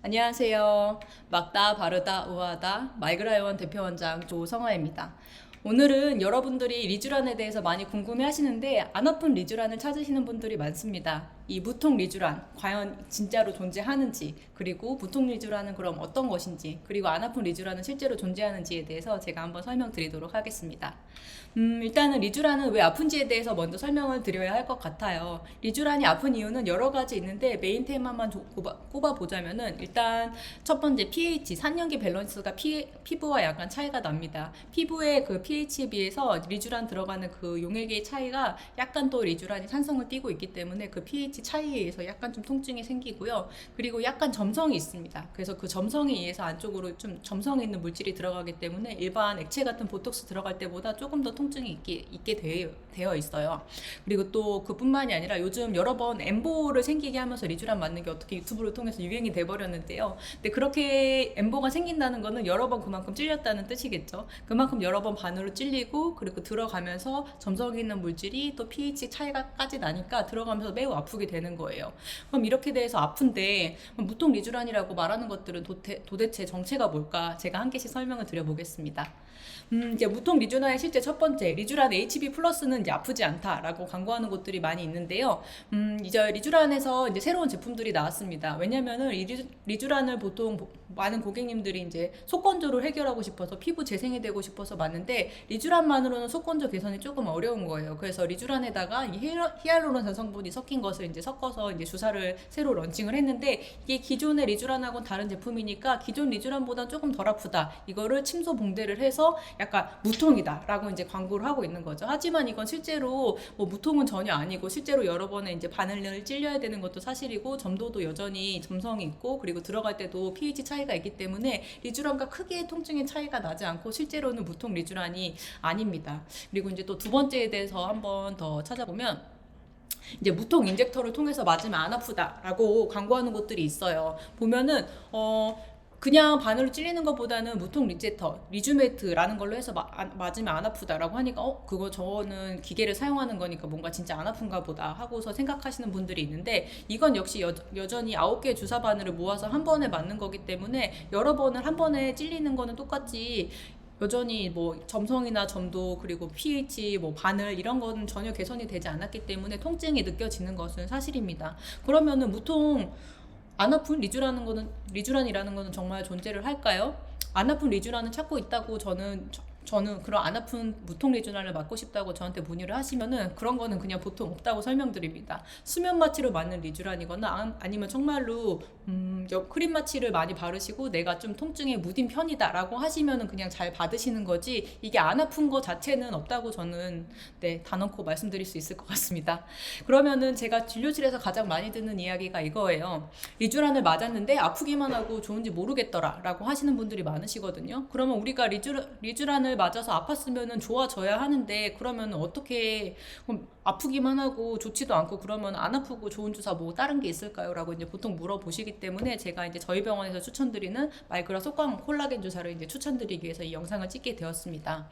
안녕하세요. 막다, 바르다, 우아하다 마이그라이원 대표원장 조성아입니다. 오늘은 여러분들이 리쥬란에 대해서 많이 궁금해 하시는데 안 아픈 리쥬란을 찾으시는 분들이 많습니다. 이 무통 리쥬란 과연 진짜로 존재하는지, 그리고 무통 리쥬란은 그럼 어떤 것인지, 그리고 안 아픈 리쥬란은 실제로 존재하는지에 대해서 제가 한번 설명드리도록 하겠습니다. 일단은 리쥬란은 왜 아픈지에 대해서 먼저 설명을 드려야 할 것 같아요. 리쥬란이 아픈 이유는 여러 가지 있는데 메인 테마만 꼽아보자면은 일단 첫 번째 pH, 산염기 밸런스가 피부와 약간 차이가 납니다. 피부의 그 pH에 비해서 리쥬란 들어가는 그 용액의 차이가 약간 또 리쥬란이 산성을 띠고 있기 때문에 그 pH 차이에 의해서 약간 좀 통증이 생기고요. 그리고 약간 점성이 있습니다. 그래서 그 점성에 의해서 안쪽으로 좀 점성이 있는 물질이 들어가기 때문에 일반 액체 같은 보톡스 들어갈 때보다 조금 더 통증이 있게 되어 있어요. 그리고 또 그뿐만이 아니라 요즘 여러 번 엠보를 생기게 하면서 리쥬란 맞는 게 어떻게 유튜브를 통해서 유행이 돼버렸는데요. 근데 그렇게 엠보가 생긴다는 거는 여러 번 그만큼 찔렸다는 뜻이겠죠. 그만큼 여러 번 반으로 찔리고 그리고 들어가면서 점성이 있는 물질이 또 pH 차이가까지 나니까 들어가면서 매우 아프게 되는 거예요. 그럼 이렇게 돼서 아픈데 무통 리쥬란이라고 말하는 것들은 도대체 정체가 뭘까? 제가 한 개씩 설명을 드려보겠습니다. 이제 무통 리쥬란의 실제 첫 번째 리쥬란 HB 플러스는 이제 아프지 않다라고 광고하는 곳들이 많이 있는데요. 이제 리쥬란에서 이제 새로운 제품들이 나왔습니다. 왜냐면은 이 리쥬란을 보통 많은 고객님들이 이제 속건조를 해결하고 싶어서 피부 재생이 되고 싶어서 맞는데 리쥬란만으로는 속건조 개선이 조금 어려운 거예요. 그래서 리쥬란에다가 이 히알루론산 성분이 섞인 것을 이제 섞어서 이제 주사를 새로 런칭을 했는데 이게 기존의 리쥬란하고는 다른 제품이니까 기존 리쥬란보다 조금 덜 아프다. 이거를 침소 봉대를 해서 약간 무통이다라고 이제 광고를 하고 있는 거죠. 하지만 이건 실제로 뭐 무통은 전혀 아니고 실제로 여러 번의 이제 바늘을 찔려야 되는 것도 사실이고 점도도 여전히 점성이 있고 그리고 들어갈 때도 pH 차이가 있기 때문에 리쥬란과 크게 통증의 차이가 나지 않고 실제로는 무통 리쥬란이 아닙니다. 그리고 이제 또 두 번째에 대해서 한번 더 찾아보면 이제 무통 인젝터를 통해서 맞으면 안 아프다라고 광고하는 곳들이 있어요. 보면은 그냥 바늘로 찔리는 것보다는 무통 리쥬메트라는 걸로 해서 맞으면 안 아프다라고 하니까 그거 저거는 기계를 사용하는 거니까 뭔가 진짜 안 아픈가 보다 하고서 생각하시는 분들이 있는데 이건 역시 여전히 9개의 주사 바늘을 모아서 한 번에 맞는 거기 때문에 여러 번을 한 번에 찔리는 거는 똑같이 여전히 뭐 점성이나 점도 그리고 pH 뭐 바늘 이런 거는 전혀 개선이 되지 않았기 때문에 통증이 느껴지는 것은 사실입니다. 그러면은 무통 안 아픈 리쥬란이라는 거는 정말 존재를 할까요? 안 아픈 리쥬란을 찾고 있다고 저는 그런 안 아픈 무통 리쥬란을 맞고 싶다고 저한테 문의를 하시면은 그런 거는 그냥 보통 없다고 설명드립니다. 수면 마취로 맞는 리쥬란이거나 아니면 정말로 크림 마취를 많이 바르시고 내가 좀 통증에 무딘 편이다라고 하시면은 그냥 잘 받으시는 거지 이게 안 아픈 거 자체는 없다고 저는 단언코 말씀드릴 수 있을 것 같습니다. 그러면은 제가 진료실에서 가장 많이 듣는 이야기가 이거예요. 리쥬란을 맞았는데 아프기만 하고 좋은지 모르겠더라라고 하시는 분들이 많으시거든요. 그러면 우리가 리쥬란을 맞아서 아팠으면은 좋아져야 하는데 그러면 어떻게 아프기만 하고 좋지도 않고 그러면 안 아프고 좋은 주사 뭐 다른 게 있을까요? 라고 이제 보통 물어보시기 때문에 제가 이제 저희 병원에서 추천드리는 마이그라 속광 콜라겐 주사를 이제 추천드리기 위해서 이 영상을 찍게 되었습니다.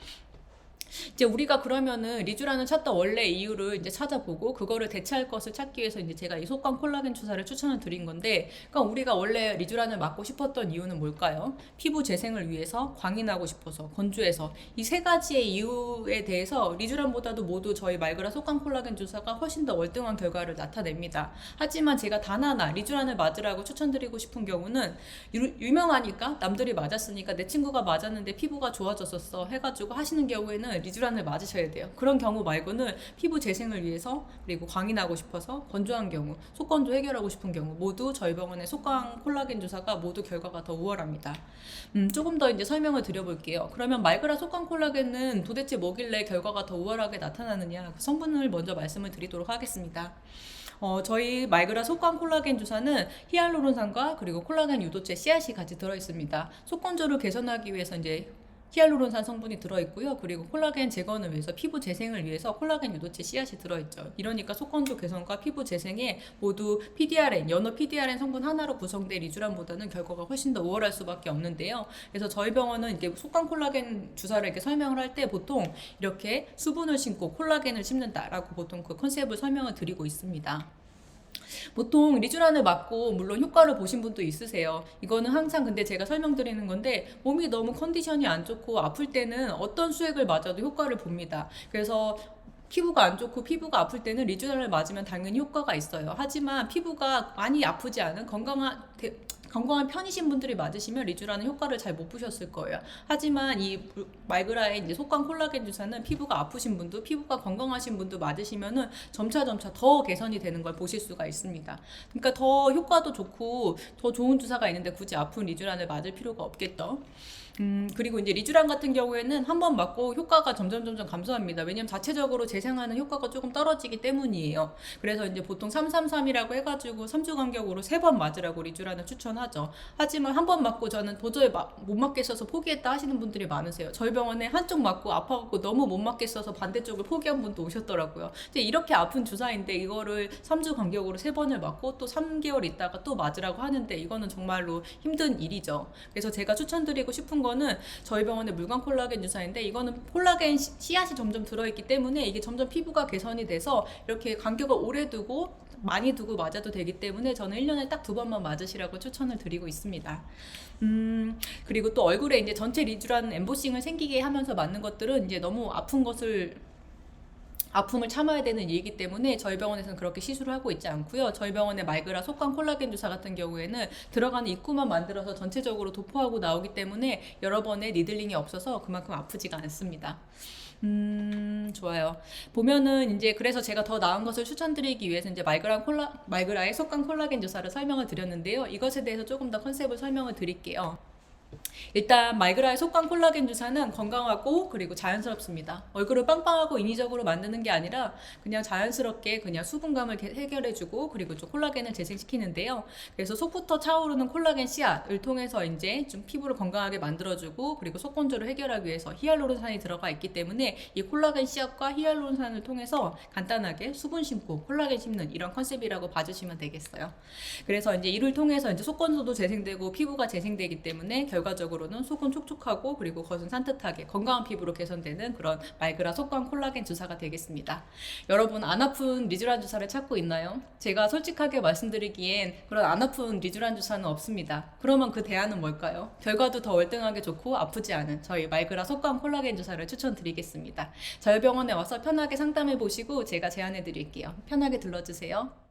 이제 우리가 그러면은 리쥬란을 찾던 원래 이유를 이제 찾아보고 그거를 대체할 것을 찾기 위해서 이제 제가 이 속광 콜라겐 주사를 추천을 드린 건데, 그러니까 우리가 원래 리쥬란을 맞고 싶었던 이유는 뭘까요? 피부 재생을 위해서, 광인하고 싶어서, 건조해서 이 세 가지의 이유에 대해서 리쥬란보다도 모두 저희 말그라 속광 콜라겐 주사가 훨씬 더 월등한 결과를 나타냅니다. 하지만 제가 단 하나 리쥬란을 맞으라고 추천드리고 싶은 경우는 유명하니까 남들이 맞았으니까 내 친구가 맞았는데 피부가 좋아졌었어 해가지고 하시는 경우에는 리쥬란을 맞으셔야 돼요. 그런 경우 말고는 피부 재생을 위해서 그리고 광인하고 싶어서 건조한 경우, 속건조 해결하고 싶은 경우 모두 저희 병원의 속광 콜라겐 주사가 모두 결과가 더 우월합니다. 조금 더 이제 설명을 드려볼게요. 그러면 말그라 속광 콜라겐은 도대체 뭐길래 결과가 더 우월하게 나타나느냐, 그 성분을 먼저 말씀을 드리도록 하겠습니다. 저희 말그라 속광 콜라겐 주사는 히알루론산과 그리고 콜라겐 유도체 씨앗이 같이 들어있습니다. 속건조를 개선하기 위해서 이제 히알루론산 성분이 들어있고요. 그리고 콜라겐 제거를 위해서 피부 재생을 위해서 콜라겐 유도체 씨앗이 들어있죠. 이러니까 속건조 개선과 피부 재생에 모두 연어 PDRN 성분 하나로 구성된 리쥬란보다는 결과가 훨씬 더 우월할 수밖에 없는데요. 그래서 저희 병원은 이렇게 속광 콜라겐 주사를 이렇게 설명을 할 때 보통 이렇게 수분을 심고 콜라겐을 심는다라고 보통 그 컨셉을 설명을 드리고 있습니다. 보통 리쥬란을 맞고 물론 효과를 보신 분도 있으세요. 이거는 항상 근데 제가 설명드리는 건데 몸이 너무 컨디션이 안 좋고 아플 때는 어떤 수액을 맞아도 효과를 봅니다. 그래서 피부가 안 좋고 피부가 아플 때는 리쥬란을 맞으면 당연히 효과가 있어요. 하지만 피부가 많이 아프지 않은 건강한 편이신 분들이 맞으시면 리쥬란은 효과를 잘 못 보셨을 거예요. 하지만 이 말그라의 이제 속광 콜라겐 주사는 피부가 아프신 분도 피부가 건강하신 분도 맞으시면은 점차 더 개선이 되는 걸 보실 수가 있습니다. 그러니까 더 효과도 좋고 더 좋은 주사가 있는데 굳이 아픈 리쥬란을 맞을 필요가 없겠죠. 그리고 이제 리쥬란 같은 경우에는 한 번 맞고 효과가 점점 감소합니다. 왜냐면 자체적으로 재생하는 효과가 조금 떨어지기 때문이에요. 그래서 이제 보통 333이라고 해가지고 3주 간격으로 3번 맞으라고 리쥬란을 추천하죠. 하지만 한 번 맞고 저는 도저히 못 맞겠어서 포기했다 하시는 분들이 많으세요. 저희 병원에 한쪽 맞고 아파갖고 너무 못 맞겠어서 반대쪽을 포기한 분도 오셨더라고요. 근데 이렇게 아픈 주사인데 이거를 3주 간격으로 3번을 맞고 또 3개월 있다가 또 맞으라고 하는데 이거는 정말로 힘든 일이죠. 그래서 제가 추천드리고 싶은 거는 저희 병원의 물광 콜라겐 주사인데 이거는 콜라겐 씨앗이 점점 들어있기 때문에 이게 점점 피부가 개선이 돼서 이렇게 간격을 오래 두고 많이 두고 맞아도 되기 때문에 저는 1년에 딱 2번만 맞으시라고 추천을 드리고 있습니다. 그리고 또 얼굴에 이제 전체 리쥬란 엠보싱을 생기게 하면서 맞는 것들은 이제 너무 아픔을 참아야 되는 일이기 때문에 저희 병원에서는 그렇게 시술을 하고 있지 않고요. 저희 병원의 말그라 속광 콜라겐 주사 같은 경우에는 들어가는 입구만 만들어서 전체적으로 도포하고 나오기 때문에 여러 번의 니들링이 없어서 그만큼 아프지가 않습니다. 좋아요. 보면은 이제 그래서 제가 더 나은 것을 추천드리기 위해서 이제 말그라의 속광 콜라겐 주사를 설명을 드렸는데요. 이것에 대해서 조금 더 컨셉을 설명을 드릴게요. 일단 말그라의 속광 콜라겐 주사는 건강하고 그리고 자연스럽습니다. 얼굴을 빵빵하고 인위적으로 만드는 게 아니라 그냥 자연스럽게 그냥 수분감을 해결해주고 그리고 좀 콜라겐을 재생시키는데요. 그래서 속부터 차오르는 콜라겐 씨앗을 통해서 이제 좀 피부를 건강하게 만들어주고 그리고 속 건조를 해결하기 위해서 히알루론산이 들어가 있기 때문에 이 콜라겐 씨앗과 히알루론산을 통해서 간단하게 수분 심고 콜라겐 심는 이런 컨셉이라고 봐주시면 되겠어요. 그래서 이제 이를 통해서 이제 속 건조도 재생되고 피부가 재생되기 때문에 결과적으로는 속은 촉촉하고 그리고 겉은 산뜻하게 건강한 피부로 개선되는 그런 말그라 속광 콜라겐 주사가 되겠습니다. 여러분 안 아픈 리쥬란 주사를 찾고 있나요? 제가 솔직하게 말씀드리기엔 그런 안 아픈 리쥬란 주사는 없습니다. 그러면 그 대안은 뭘까요? 결과도 더 월등하게 좋고 아프지 않은 저희 말그라 속광 콜라겐 주사를 추천드리겠습니다. 저희 병원에 와서 편하게 상담해 보시고 제가 제안해 드릴게요. 편하게 들러주세요.